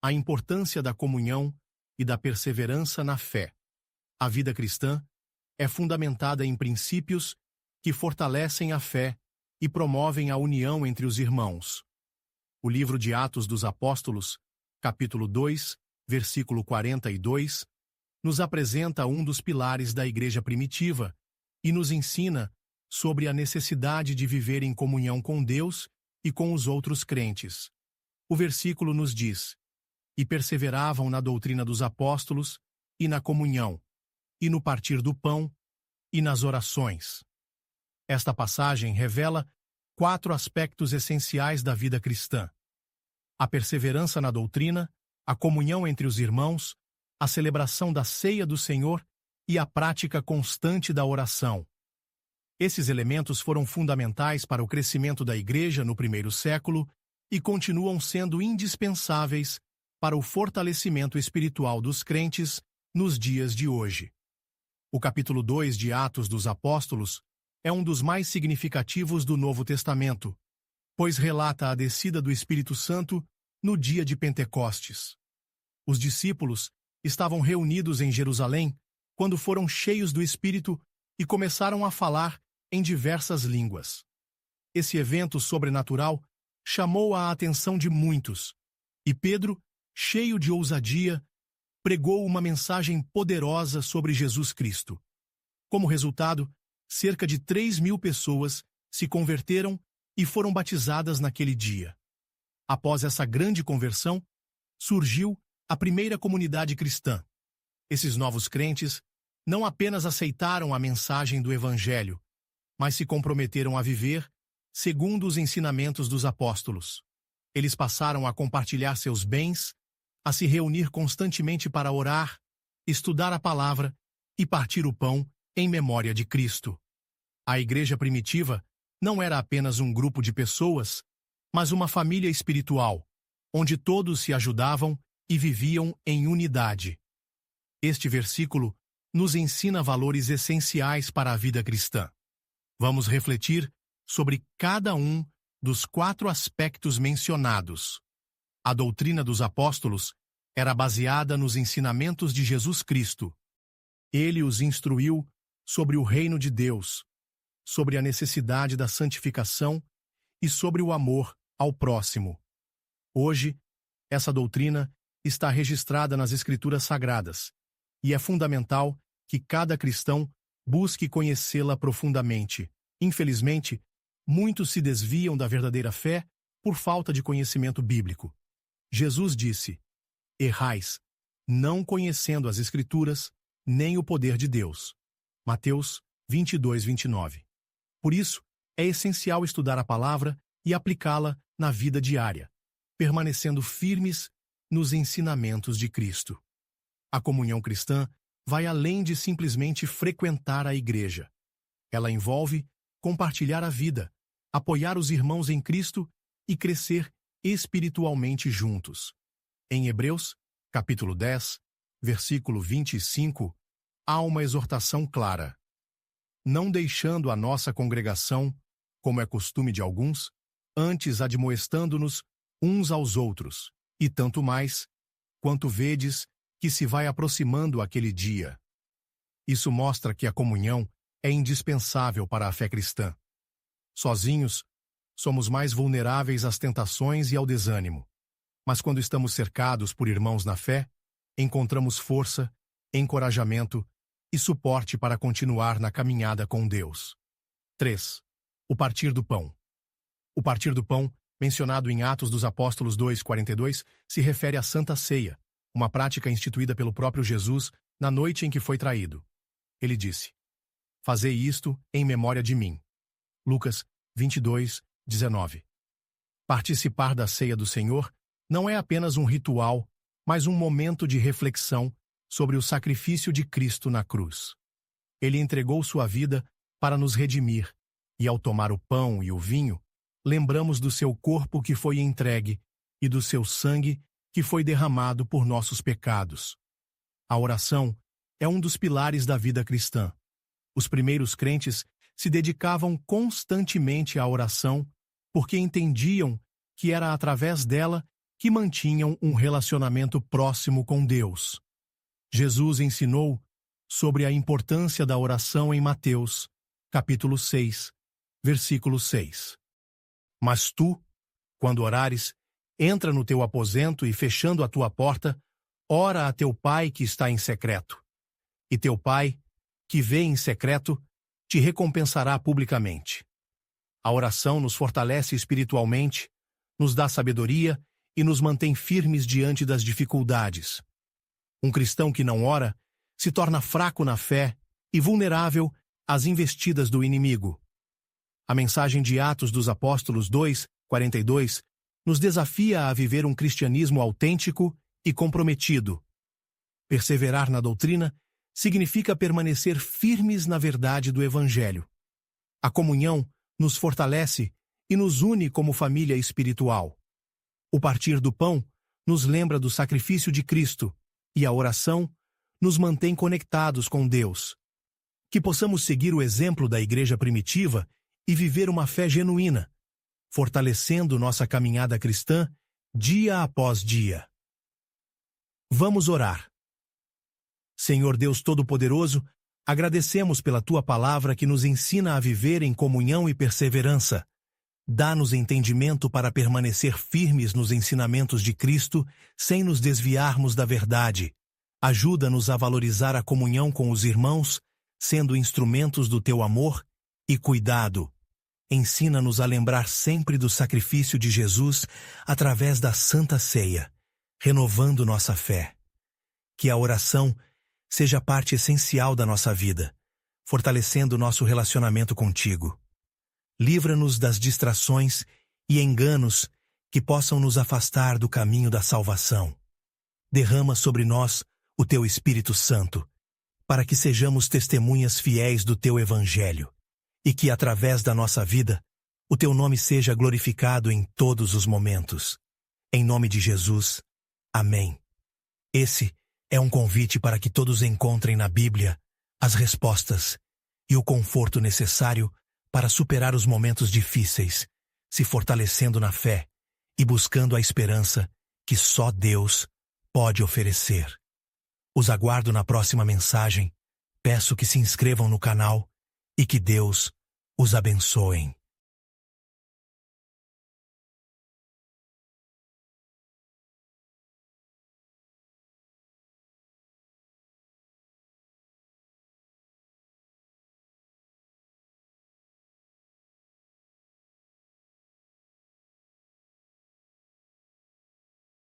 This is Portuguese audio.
a importância da comunhão e da perseverança na fé. A vida cristã é fundamentada em princípios que fortalecem a fé e promovem a união entre os irmãos. O livro de Atos dos Apóstolos, capítulo 2, versículo 42, nos apresenta um dos pilares da igreja primitiva e nos ensina sobre a necessidade de viver em comunhão com Deus e com os outros crentes. O versículo nos diz: "E perseveravam na doutrina dos apóstolos, e na comunhão, e no partir do pão, e nas orações." Esta passagem revela 4 aspectos essenciais da vida cristã: a perseverança na doutrina, a comunhão entre os irmãos, a celebração da ceia do Senhor e a prática constante da oração. Esses elementos foram fundamentais para o crescimento da Igreja no primeiro século e continuam sendo indispensáveis para o fortalecimento espiritual dos crentes nos dias de hoje. O capítulo 2 de Atos dos Apóstolos é um dos mais significativos do Novo Testamento, pois relata a descida do Espírito Santo no dia de Pentecostes. Os discípulos estavam reunidos em Jerusalém quando foram cheios do Espírito e começaram a falar em diversas línguas. Esse evento sobrenatural chamou a atenção de muitos, e Pedro, cheio de ousadia, pregou uma mensagem poderosa sobre Jesus Cristo. Como resultado, cerca de 3.000 pessoas se converteram e foram batizadas naquele dia. Após essa grande conversão, surgiu a primeira comunidade cristã. Esses novos crentes não apenas aceitaram a mensagem do Evangelho, mas se comprometeram a viver segundo os ensinamentos dos apóstolos. Eles passaram a compartilhar seus bens, a se reunir constantemente para orar, estudar a palavra e partir o pão em memória de Cristo. A igreja primitiva não era apenas um grupo de pessoas, mas uma família espiritual, onde todos se ajudavam e viviam em unidade. Este versículo nos ensina valores essenciais para a vida cristã. Vamos refletir sobre cada um dos 4 aspectos mencionados. A doutrina dos apóstolos era baseada nos ensinamentos de Jesus Cristo. Ele os instruiu sobre o reino de Deus, sobre a necessidade da santificação e sobre o amor ao próximo. Hoje, essa doutrina está registrada nas Escrituras Sagradas, e é fundamental que cada cristão busque conhecê-la profundamente. Infelizmente, muitos se desviam da verdadeira fé por falta de conhecimento bíblico. Jesus disse: "Errais, não conhecendo as Escrituras, nem o poder de Deus." Mateus 22, 29. Por isso, é essencial estudar a palavra e aplicá-la na vida diária, permanecendo firmes nos ensinamentos de Cristo. A comunhão cristã vai além de simplesmente frequentar a igreja. Ela envolve compartilhar a vida, apoiar os irmãos em Cristo e crescer espiritualmente juntos. Em Hebreus, capítulo 10, versículo 25, há uma exortação clara: "Não deixando a nossa congregação, como é costume de alguns, antes admoestando-nos uns aos outros, e tanto mais, quanto vedes que se vai aproximando aquele dia." Isso mostra que a comunhão é indispensável para a fé cristã. Sozinhos, somos mais vulneráveis às tentações e ao desânimo. Mas quando estamos cercados por irmãos na fé, encontramos força, encorajamento e suporte para continuar na caminhada com Deus. 3. O partir do pão. O partir do pão, mencionado em Atos dos Apóstolos 2:42, se refere à Santa Ceia, uma prática instituída pelo próprio Jesus na noite em que foi traído. Ele disse: "Fazei isto em memória de mim." Lucas 22:19. Participar da ceia do Senhor não é apenas um ritual, mas um momento de reflexão sobre o sacrifício de Cristo na cruz. Ele entregou sua vida para nos redimir, e ao tomar o pão e o vinho, lembramos do seu corpo que foi entregue e do seu sangue que foi derramado por nossos pecados. A oração é um dos pilares da vida cristã. Os primeiros crentes se dedicavam constantemente à oração porque entendiam que era através dela que mantinham um relacionamento próximo com Deus. Jesus ensinou sobre a importância da oração em Mateus, capítulo 6, versículo 6. Mas tu, quando orares, entra no teu aposento e, fechando a tua porta, ora a teu Pai que está em secreto. E teu Pai, que vê em secreto, te recompensará publicamente. A oração nos fortalece espiritualmente, nos dá sabedoria e nos mantém firmes diante das dificuldades. Um cristão que não ora se torna fraco na fé e vulnerável às investidas do inimigo. A mensagem de Atos dos Apóstolos 2:42 nos desafia a viver um cristianismo autêntico e comprometido. Perseverar na doutrina significa permanecer firmes na verdade do Evangelho. A comunhão nos fortalece e nos une como família espiritual. O partir do pão nos lembra do sacrifício de Cristo e a oração nos mantém conectados com Deus. Que possamos seguir o exemplo da igreja primitiva e viver uma fé genuína, fortalecendo nossa caminhada cristã dia após dia. Vamos orar. Senhor Deus Todo-Poderoso, agradecemos pela Tua palavra que nos ensina a viver em comunhão e perseverança. Dá-nos entendimento para permanecer firmes nos ensinamentos de Cristo sem nos desviarmos da verdade. Ajuda-nos a valorizar a comunhão com os irmãos, sendo instrumentos do Teu amor e cuidado. Ensina-nos a lembrar sempre do sacrifício de Jesus através da Santa Ceia, renovando nossa fé. Que a oração seja parte essencial da nossa vida, fortalecendo nosso relacionamento contigo. Livra-nos das distrações e enganos que possam nos afastar do caminho da salvação. Derrama sobre nós o Teu Espírito Santo, para que sejamos testemunhas fiéis do Teu Evangelho, e que, através da nossa vida, o Teu nome seja glorificado em todos os momentos. Em nome de Jesus. Amém. Esse é um convite para que todos encontrem na Bíblia as respostas e o conforto necessário para superar os momentos difíceis, se fortalecendo na fé e buscando a esperança que só Deus pode oferecer. Os aguardo na próxima mensagem, peço que se inscrevam no canal e que Deus os abençoe.